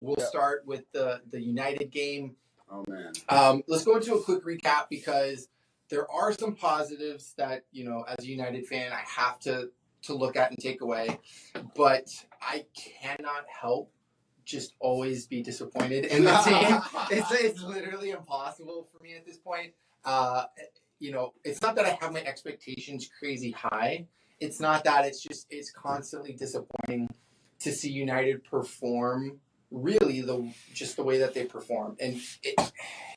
We'll start with the United game. Oh, man. Let's go into a quick recap because there are some positives that, as a United fan, I have to look at and take away. But I cannot help just always be disappointed in the team. It's literally impossible for me at this point. It's not that I have my expectations crazy high. It's not that. It's constantly disappointing to see United perform really the way that they perform. And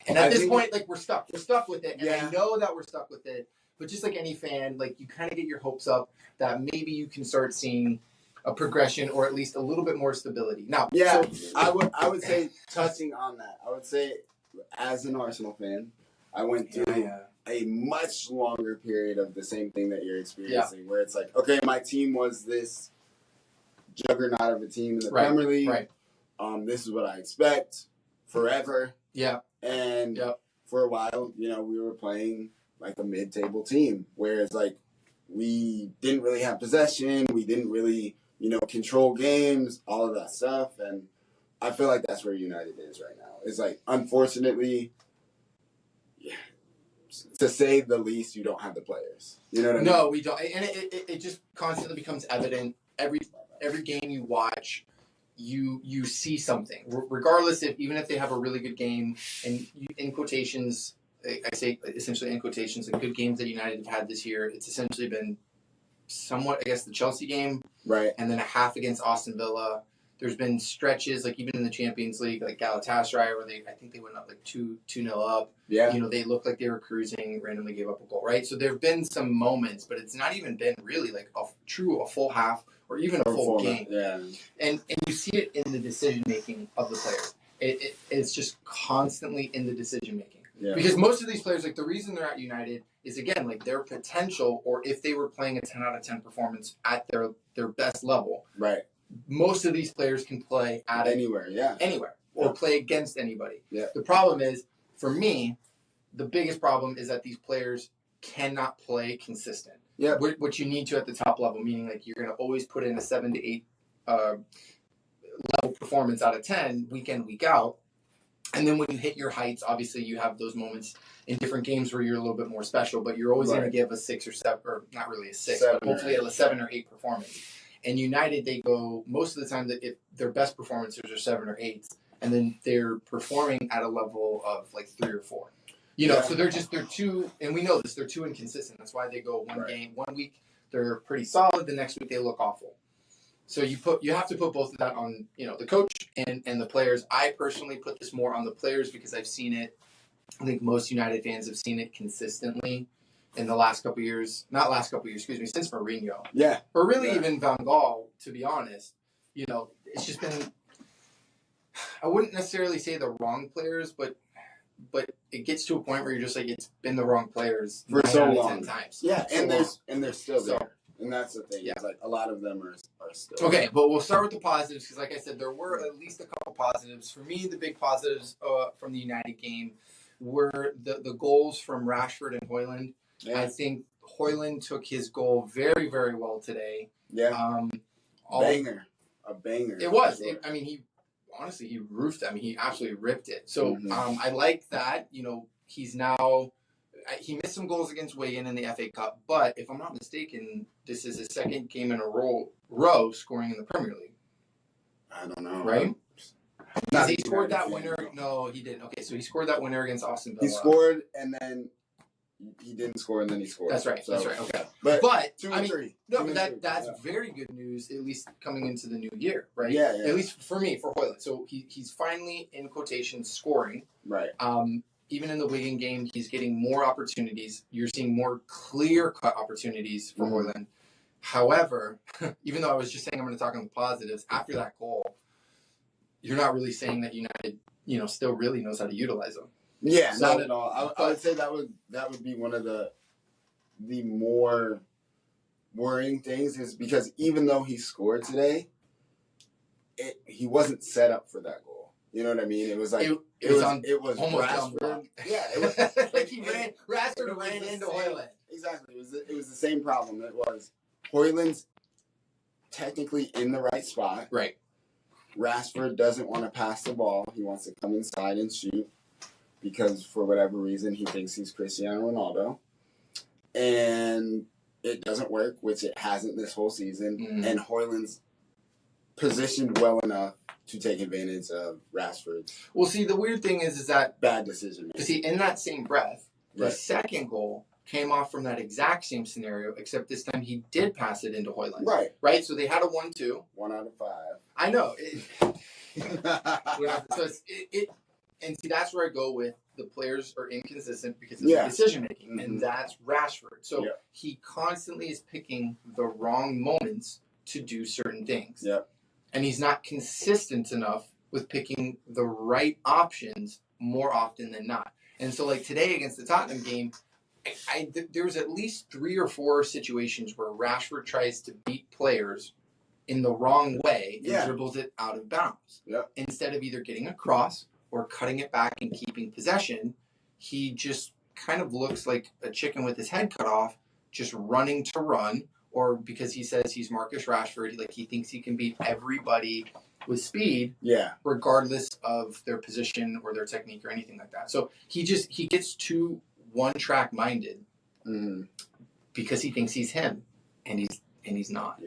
at this point, like, we're stuck with it. And I know that we're stuck with it. But just like any fan, like, you kind of get your hopes up that maybe you can start seeing a progression or at least a little bit more stability. Now, I would say, touching on that, I would say as an Arsenal fan, I went through a much longer period of the same thing that you're experiencing, where it's like, okay, my team was this juggernaut of a team in the Premier League. Right. This is what I expect forever. Yeah. And for a while, we were playing like a mid-table team, whereas like we didn't really have possession, we didn't really, control games, all of that stuff, and I feel like that's where United is right now. It's like, unfortunately, to say the least, you don't have the players. You know what I mean? No, we don't, and it just constantly becomes evident every game you watch. You see something, regardless even if they have a really good game, and in quotations, I say essentially in quotations, the good games that United have had this year, it's essentially been somewhat, I guess, the Chelsea game, right, and then a half against Aston Villa. There's been stretches, like even in the Champions League, like Galatasaray, where I think they went up like 2-0 up. Yeah. They looked like they were cruising, randomly gave up a goal, right? So there have been some moments, but it's not even been really like a full half or even a full game. Yeah. And you see it in the decision making of the players. It's just constantly in the decision making. Yeah. Because most of these players, like, the reason they're at United is, again, like, their potential, or if they were playing a 10 out of 10 performance at their best level. Right. Most of these players can play at anywhere, or play against anybody. Yeah. The problem is, for me, the biggest problem is that these players cannot play consistent. Yeah. What you need to at the top level, meaning like you're going to always put in a 7 to 8 level performance out of 10 week in, week out. And then when you hit your heights, obviously you have those moments in different games where you're a little bit more special, but you're always going to give a 6 or 7, or not really a 6, but hopefully a 7 or 8 performance. And United, they go most of the time that their best performances are 7 or 8s, and then they're performing at a level of like 3 or 4. So they're too, and we know this, they're too inconsistent. That's why they go one week they're pretty solid, the next week they look awful. So you have to put both of that on, the coach and the players. I personally put this more on the players because I've seen it. I think most United fans have seen it consistently in the last couple of years. Not last couple of years, since Mourinho. Yeah. Or really even Van Gaal, to be honest. It's just been, I wouldn't necessarily say the wrong players, but it gets to a point where you're just like, it's been the wrong players for so long. 10 times. Yeah, and they're still there. And that's the thing. Yeah. It's like a lot of them are still. Okay, but we'll start with the positives because, like I said, there were at least a couple positives. For me, the big positives from the United game were the goals from Rashford and Højlund. Yeah. I think Højlund took his goal very, very well today. Yeah. A banger. It was. Sure. He roofed it. He absolutely ripped it. So I like that. He's now. He missed some goals against Wigan in the FA Cup, but if I'm not mistaken, this is his second game in a row scoring in the Premier League. I don't know. Right? Because he scored that winner. No, he didn't. Okay, so he scored that winner against Aston Villa. He scored, and then he didn't score, and then he scored. That's right. So, that's right. Okay. But 2 and 3. No, but that's very good news, at least coming into the new year, right? Yeah. At least for me, for Højlund. So he's finally, in quotations, scoring. Right. Even in the Wigan game, he's getting more opportunities. You're seeing more clear-cut opportunities for Højlund. However, even though I was just saying I'm going to talk on the positives, after that goal, you're not really saying that United, still really knows how to utilize them. Yeah, so, not at all. I would say that would be one of the more worrying things, is because even though he scored today, he wasn't set up for that goal. You know what I mean? It was like it was almost Rashford. Yeah, it was like Rashford ran into Højlund. Exactly. It was the same problem. It was Højlund's technically in the right spot. Right. Rashford doesn't want to pass the ball. He wants to come inside and shoot because for whatever reason he thinks he's Cristiano Ronaldo. And it doesn't work, which it hasn't this whole season. Mm. And Højlund's positioned well enough to take advantage of Rashford's. Well, see, the weird thing is that bad decision making. See, in that same breath, the Right. second goal came off from that exact same scenario, except this time he did pass it into Højlund. Right. Right? So they had a 1-2. 1 out of 5. I know. So and see, that's where I go with the players are inconsistent because of the decision making, Mm-hmm. and that's Rashford. So he constantly is picking the wrong moments to do certain things. Yep. And he's not consistent enough with picking the right options more often than not. And so, like today against the Tottenham game, there was at least 3 or 4 situations where Rashford tries to beat players in the wrong way and dribbles it out of bounds. Yep. Instead of either getting a cross or cutting it back and keeping possession, he just kind of looks like a chicken with his head cut off, just running to run, or because he says he's Marcus Rashford, like he thinks he can beat everybody with speed, regardless of their position or their technique or anything like that. So he gets too one-track minded because he thinks he's him, and he's not.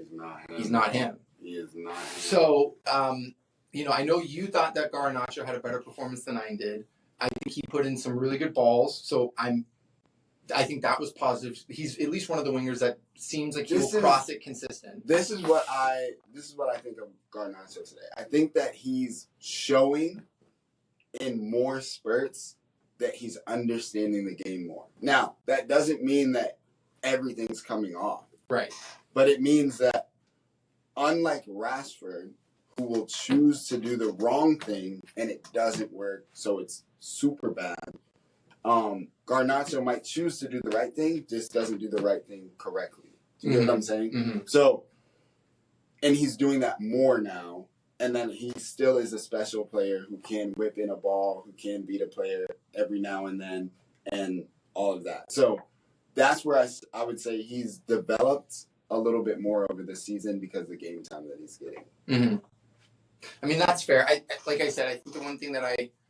He's not him. He is not him. So, I know you thought that Garnacho had a better performance than I did. I think he put in some really good balls, so I think that was positive. He's at least one of the wingers that seems like he will cross it consistent. This is what I think of Garnacho today. I think that he's showing in more spurts that he's understanding the game more. Now, that doesn't mean that everything's coming off. Right. But it means that unlike Rashford, who will choose to do the wrong thing and it doesn't work, so it's super bad. Garnacho might choose to do the right thing, just doesn't do the right thing correctly. Do you get what I'm saying? Mm-hmm. So, and he's doing that more now. And then he still is a special player who can whip in a ball, who can beat a player every now and then, and all of that. So that's where I would say he's developed a little bit more over the season because of the game time that he's getting. Mm-hmm. I mean, that's fair. Like I said, I think the one thing that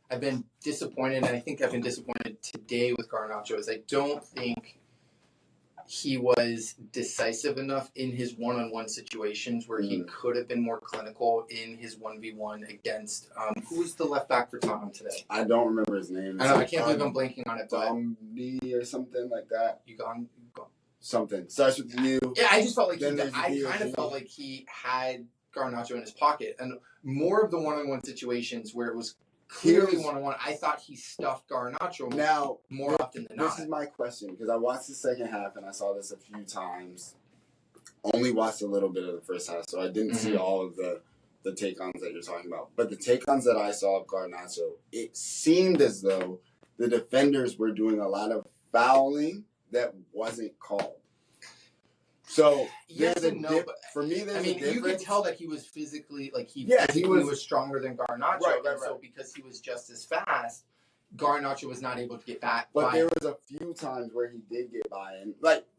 I've been disappointed, and I think I've been disappointed today with Garnacho, is I don't think he was decisive enough in his one-on-one situations where he could have been more clinical in his 1v1 against who was the left back for Tottenham today? I don't remember his name. I know, I can't believe I'm blanking on it. Domney or something like that. You gone? Something. Starts with you. Yeah, I just felt like I kind of felt like he had Garnacho in his pocket. And more of the one-on-one situations where it was clearly one-on-one, I thought he stuffed Garnacho more often than not. This is my question, because I watched the second half and I saw this a few times. Only watched a little bit of the first half, so I didn't see all of the take-ons that you're talking about. But the take-ons that I saw of Garnacho, it seemed as though the defenders were doing a lot of fouling that wasn't called. So yes and no, but for me, there's a difference. You could tell that he was physically he was stronger than Garnacho, right. So because he was just as fast, Garnacho was not able to get back. But there was a few times where he did get by, and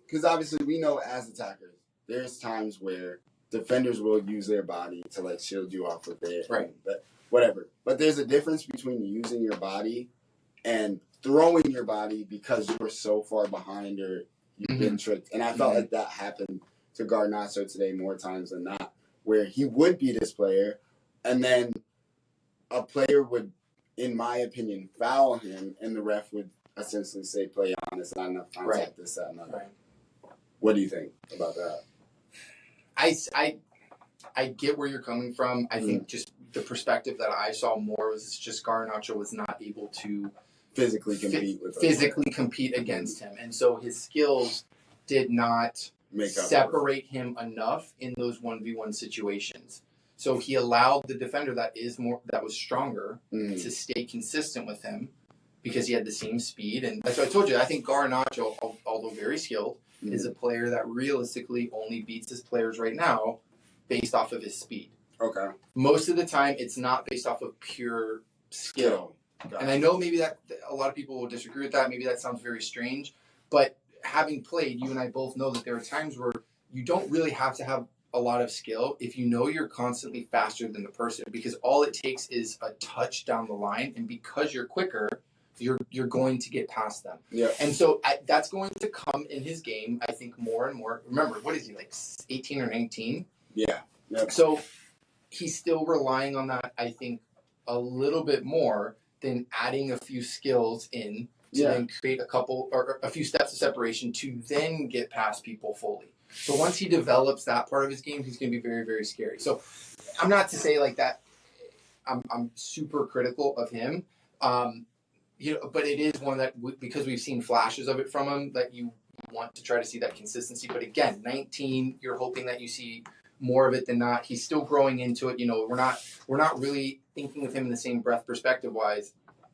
because obviously we know as attackers, there's times where defenders will use their body to shield you off with it, but whatever. But there's a difference between using your body and throwing your body because you're so far behind or you've been tricked. And I felt like that happened to Garnacho today more times than not, where he would beat his player, and then a player would, in my opinion, foul him, and the ref would essentially say, play on, it's not enough contact, this, that, and that. Right. What do you think about that? I get where you're coming from. I think just the perspective that I saw more was just Garnacho was not able to physically compete against him, and so his skills did not separate him enough in those 1v1 situations. So he allowed the defender that was stronger to stay consistent with him because he had the same speed. And that's what I told you. I think Garnacho, although very skilled, is a player that realistically only beats his players right now based off of his speed. Okay. Most of the time, it's not based off of pure skill. And I know maybe that a lot of people will disagree with that. Maybe that sounds very strange. But having played, you and I both know that there are times where you don't really have to have a lot of skill if you know you're constantly faster than the person, because all it takes is a touch down the line, and because you're quicker, you're going to get past them. Yeah. And so that's going to come in his game, I think, more and more. Remember, what is he, like 18 or 19? Yeah. Yep. So he's still relying on that, I think, a little bit more than adding a few skills in to then create a couple or a few steps of separation to then get past people fully. So once he develops that part of his game, he's going to be very, very scary. So I'm not to say like that I'm super critical of him. But it is one that because we've seen flashes of it from him, that you want to try to see that consistency. But again, 19, you're hoping that you see more of it than not. He's still growing into it. We're not really thinking of him in the same breath perspective wise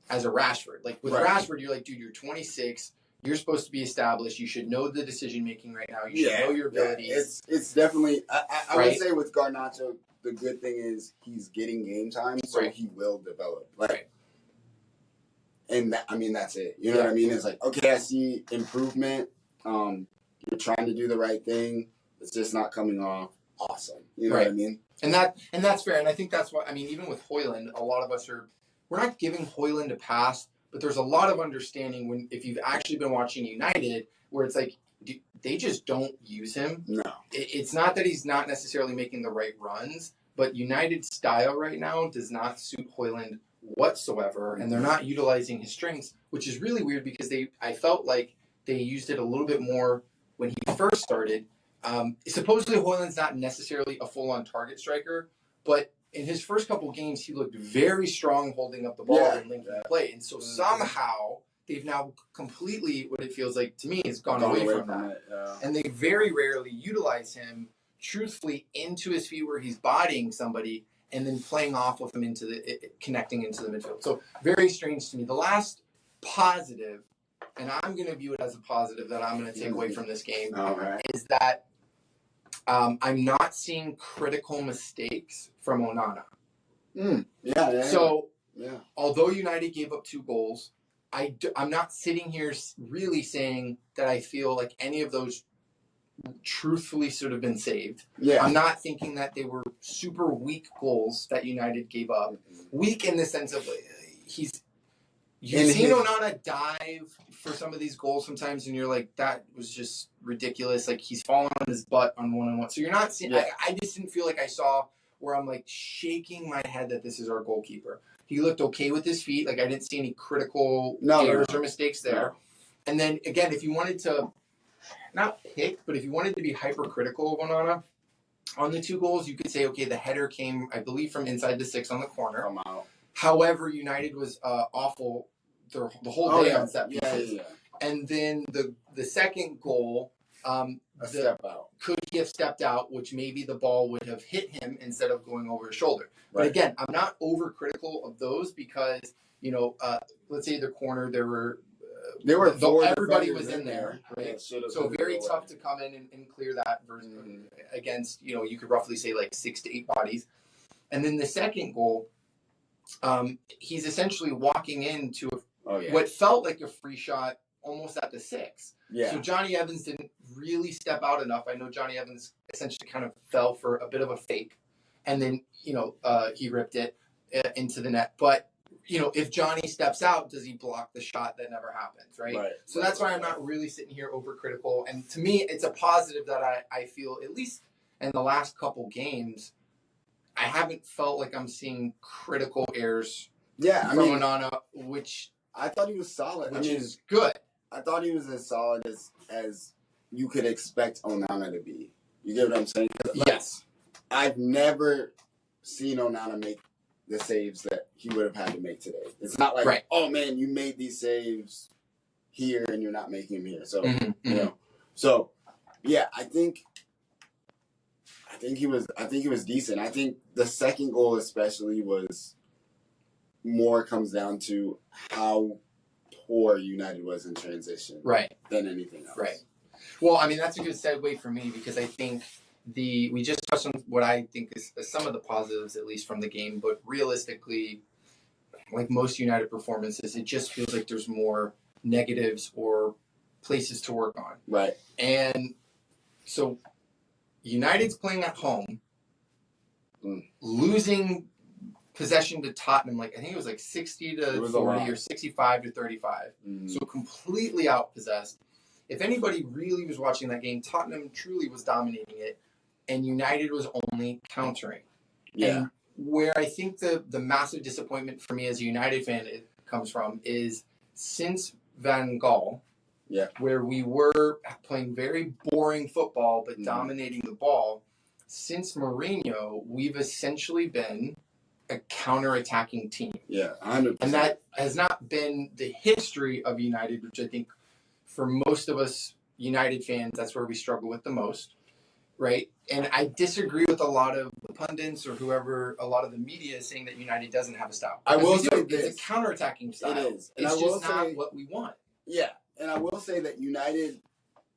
as a Rashford. Like with Rashford, you're like, dude, you're 26. You're supposed to be established. You should know the decision making right now. You should know your abilities. It's definitely. I would say with Garnacho, the good thing is he's getting game time, so he will develop. And that's it. You know what I mean? It's like, okay, I see improvement. You're trying to do the right thing. It's just not coming off awesome. You know what I mean? And that's fair. And I think that's why, even with Højlund, a lot of us we're not giving Højlund a pass, but there's a lot of understanding if you've actually been watching United, where it's like, they just don't use him. No. It's not that he's not necessarily making the right runs, but United's style right now does not suit Højlund whatsoever, and they're not utilizing his strengths, which is really weird because I felt like they used it a little bit more when he first started. Supposedly Højlund's not necessarily a full-on target striker, but in his first couple games he looked very strong holding up the ball and linking play, and so somehow they've now completely, what it feels like to me, has gone away from that. And they very rarely utilize him truthfully into his feet where he's bodying somebody and then playing off of him connecting into the midfield. So very strange to me. The last positive, and I'm going to view it as a positive that I'm going to take away from this game, is that I'm not seeing critical mistakes from Onana. Although United gave up 2 goals, I'm not sitting here really saying that I feel like any of those truthfully should have been saved. I'm not thinking that they were super weak goals that United gave up. Weak in the sense of you've seen Onana dive for some of these goals sometimes, and you're like, that was just ridiculous. Like, he's falling on his butt on 1-on-1. So you're not seeing. I just didn't feel like I saw where I'm like shaking my head that this is our goalkeeper. He looked okay with his feet. Like, I didn't see any critical errors or mistakes there. And then again, if you wanted to not pick, but if you wanted to be hypercritical of Onana on the 2 goals, you could say, okay, the header came, I believe, from inside the 6 on the corner. However, United was awful the whole day on set pieces. And then the second goal, step out. Could he have stepped out, which maybe the ball would have hit him instead of going over his shoulder. But again, I'm not overcritical of those because, let's say the corner, everybody was in there, right? So very tough to come in and clear that against, you could roughly say like 6 to 8 bodies. And then the second goal, he's essentially walking into what felt like a free shot almost at the 6. So Johnny Evans didn't really step out enough. I know Johnny Evans essentially kind of fell for a bit of a fake, and then, he ripped it into the net. But if Johnny steps out, does he block the shot that never happens, right? So that's why I'm not really sitting here overcritical. And to me, it's a positive that I feel, at least in the last couple games, I haven't felt like I'm seeing critical errors from Onana, which I thought he was solid. Which is good. I thought he was as solid as you could expect Onana to be. You get what I'm saying? Yes. I've never seen Onana make the saves that he would have had to make today. It's not like, oh man, you made these saves here and you're not making them here. So So I think he was decent. I think the second goal especially was more comes down to how poor United was in transition than anything else. Well, that's a good segue for me because I think we just touched on what I think is some of the positives, at least from the game, but realistically, like most United performances, it just feels like there's more negatives or places to work on. Right. And so United's playing at home, losing possession to Tottenham, like I think it was like 60 to 40 or 65 to 35. So completely outpossessed. If anybody really was watching that game, Tottenham truly was dominating it, and United was only countering. Yeah. And where I think the massive disappointment for me as a United fan comes from is since Van Gaal, where we were playing very boring football but dominating the ball, since Mourinho, we've essentially been a counter-attacking team. Yeah, 100%. And that has not been the history of United, which I think for most of us United fans, that's where we struggle with the most, right? And I disagree with a lot of the pundits or whoever, a lot of the media is saying that United doesn't have a style. I will say it's a counter-attacking style. It is. And it's just not what we want. Yeah, and I will say that United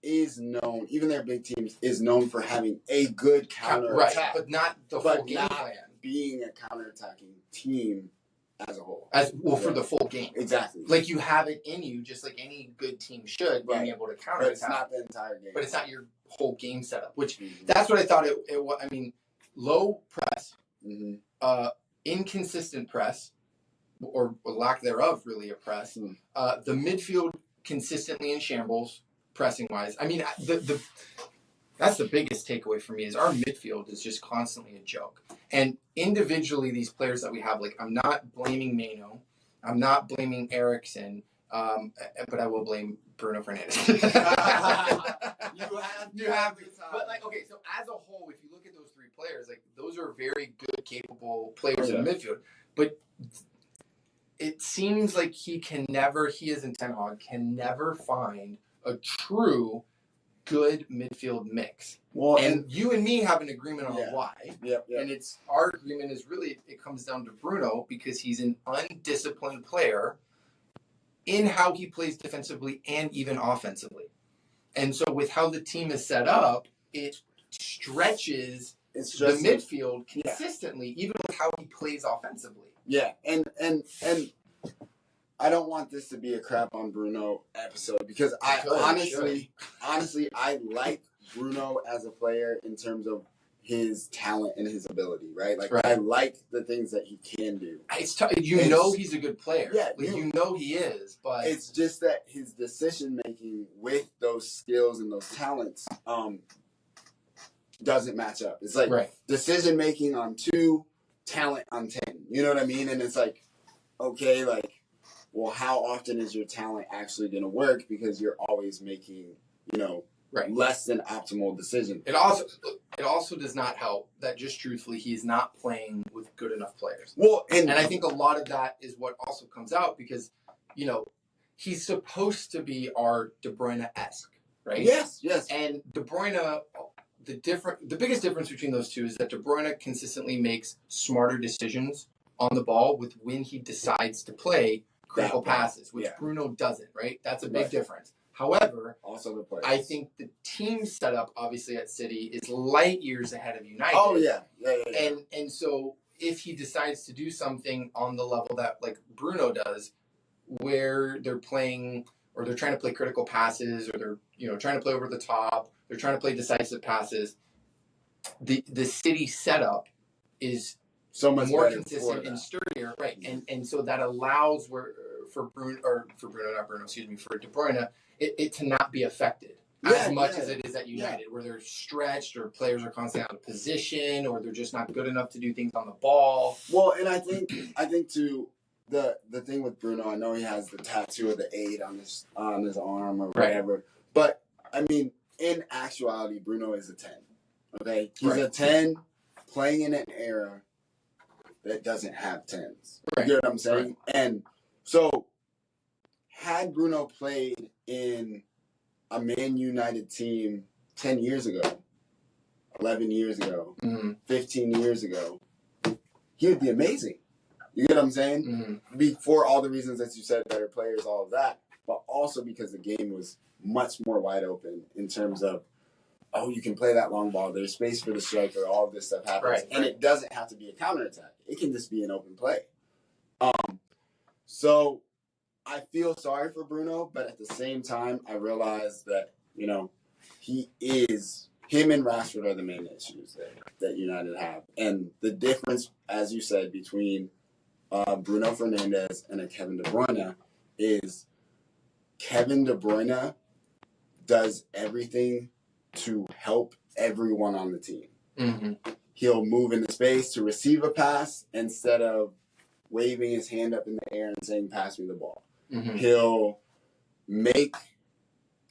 is known, even their big teams, is known for having a good counter-attack. Right, but not the full game plan. Being a counter-attacking team as a whole. For the full game. Exactly. Like you have it in you, just like any good team should, being able to counter-attack. But it's not the entire game. But it's not your whole game setup, which that's what I thought it was. I mean, low press, inconsistent press, or lack thereof, really, a press. The midfield consistently in shambles, pressing-wise. I mean, that's the biggest takeaway for me is our midfield is just constantly a joke. And individually, these players that we have, like, I'm not blaming ManU. I'm not blaming Eriksen, but I will blame Bruno Fernandes. You have to. But, like, okay, so as a whole, if you look at those three players, like, those are very good, capable players in the midfield. But it seems like he is in Ten Hag, can never find a true good midfield mix. Well, and you and me have an agreement on why. Yep. And our agreement is really, it comes down to Bruno because he's an undisciplined player in how he plays defensively and even offensively. And so with how the team is set up, it stretches the midfield consistently, even with how he plays offensively. Yeah, and I don't want this to be a crap on Bruno episode because honestly, I like Bruno as a player in terms of his talent and his ability, right? Like I like the things that he can do. He's a good player. Yeah, you know he is, but it's just that his decision making with those skills and those talents doesn't match up. It's like decision making on 2, talent on 10. You know what I mean? And it's like, okay, like, well, how often is your talent actually going to work because you're always making, less than optimal decisions. It also does not help that just truthfully he's not playing with good enough players. Well, and I think a lot of that is what also comes out because, he's supposed to be our De Bruyne-esque, right? Yes. And De Bruyne, the biggest difference between those two is that De Bruyne consistently makes smarter decisions on the ball with when he decides to play critical passes, which Bruno doesn't, right? That's a big difference. However, also the players. I think the team setup, obviously, at City is light years ahead of United. Oh, yeah. And so if he decides to do something on the level that, like, Bruno does, where they're playing or they're trying to play critical passes or they're, trying to play over the top, they're trying to play decisive passes, the City setup is so much more consistent and sturdier, right? And so that allows for De Bruyne, it to not be affected as much as it is at United, where they're stretched or players are constantly out of position or they're just not good enough to do things on the ball. Well, and I think too the thing with Bruno, I know he has the tattoo of the 8 on his arm or whatever, but I mean, in actuality, Bruno is a 10. Okay, he's a 10 playing in an era that doesn't have 10s. You know what I'm saying? And so, had Bruno played in a Man United team 10 years ago, 11 years ago, 15 years ago, he would be amazing. You get what I'm saying? For all the reasons that you said, better players, all of that, but also because the game was much more wide open in terms of, you can play that long ball. There's space for the striker. All of this stuff happens. And it doesn't have to be a counterattack. It can just be an open play. So I feel sorry for Bruno, but at the same time, I realize that, he is him and Rashford are the main issues that United have. And the difference, as you said, between Bruno Fernandes and a Kevin De Bruyne is Kevin De Bruyne does everything to help everyone on the team. Mm-hmm. He'll move into space to receive a pass instead of waving his hand up in the air and saying, pass me the ball. Mm-hmm.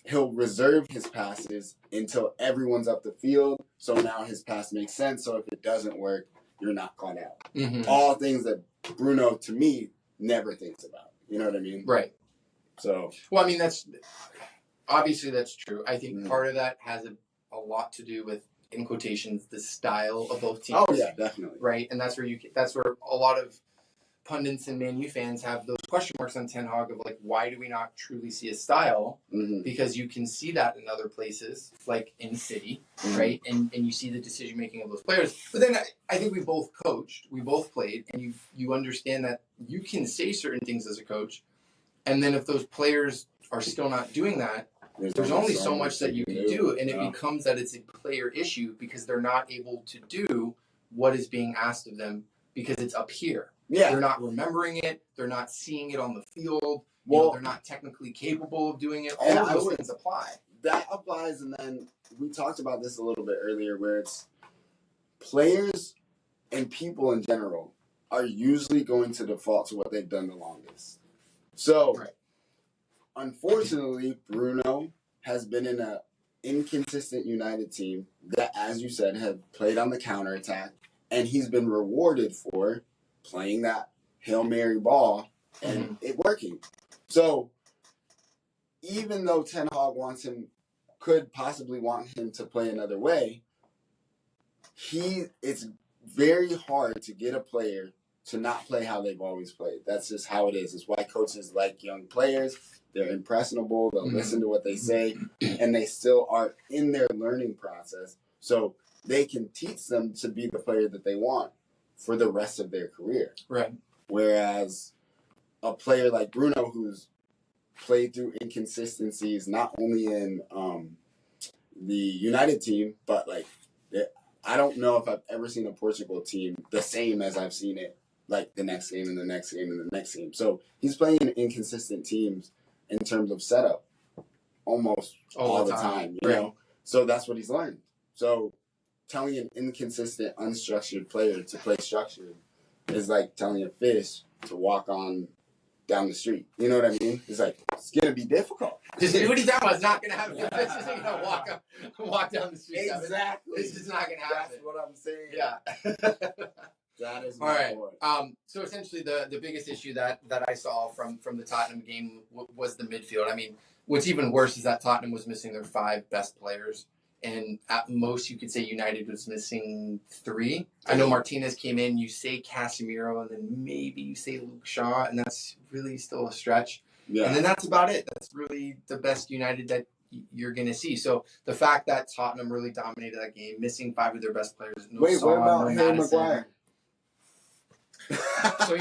He'll reserve his passes until everyone's up the field. So now his pass makes sense. So if it doesn't work, you're not caught out. Mm-hmm. All things that Bruno, to me, never thinks about. You know what I mean? Right. So. Well, I mean, that's true. I think part of that has a lot to do with, in quotations, the style of both teams. Oh yeah, definitely. Right, and that's where a lot of pundits and ManU fans have those question marks on Ten Hag of like, why do we not truly see a style? Mm-hmm. Because you can see that in other places, like in City, right? And you see the decision making of those players. But then I think we both coached, we both played, and you understand that you can say certain things as a coach, and then if those players are still not doing that, there's only so much that you can do, and it becomes that it's a player issue because they're not able to do what is being asked of them because it's up here. Yeah. They're not remembering it. They're not seeing it on the field. Well, they're not technically capable of doing it. All of those things apply. That applies, and then we talked about this a little bit earlier where it's players and people in general are usually going to default to what they've done the longest. So, unfortunately, Bruno has been in an inconsistent United team that, as you said, have played on the counterattack, and he's been rewarded for playing that Hail Mary ball and it working. So, even though Ten Hag could possibly want him to play another way, it's very hard to get a player to not play how they've always played. That's just how it is. It's why coaches like young players. They're impressionable. They'll listen to what they say, and they still are in their learning process. So they can teach them to be the player that they want for the rest of their career. Right. Whereas a player like Bruno, who's played through inconsistencies not only in the United team, but like I don't know if I've ever seen a Portugal team the same as I've seen it like the next game and the next game and the next game. So he's playing in inconsistent teams in terms of setup almost all the time, you know? So that's what he's learned. So telling an inconsistent, unstructured player to play structured is like telling a fish to walk on down the street. You know what I mean? It's like, it's going to be difficult. What he's talking about is not going to happen. The fish isn't going to walk down the street. Exactly. It's just not going to happen. That's what I'm saying. Yeah. That is all my right. point. So essentially the biggest issue that I saw from the Tottenham game was the midfield. I mean, what's even worse is that Tottenham was missing their 5 best players. And at most, you could say United was missing 3. I know Martinez came in. You say Casemiro, and then maybe you say Luke Shaw, and that's really still a stretch. Yeah. And then that's about it. That's really the best United that you're going to see. So the fact that Tottenham really dominated that game, missing 5 of their best players. Wait, what about Harry Maguire? So,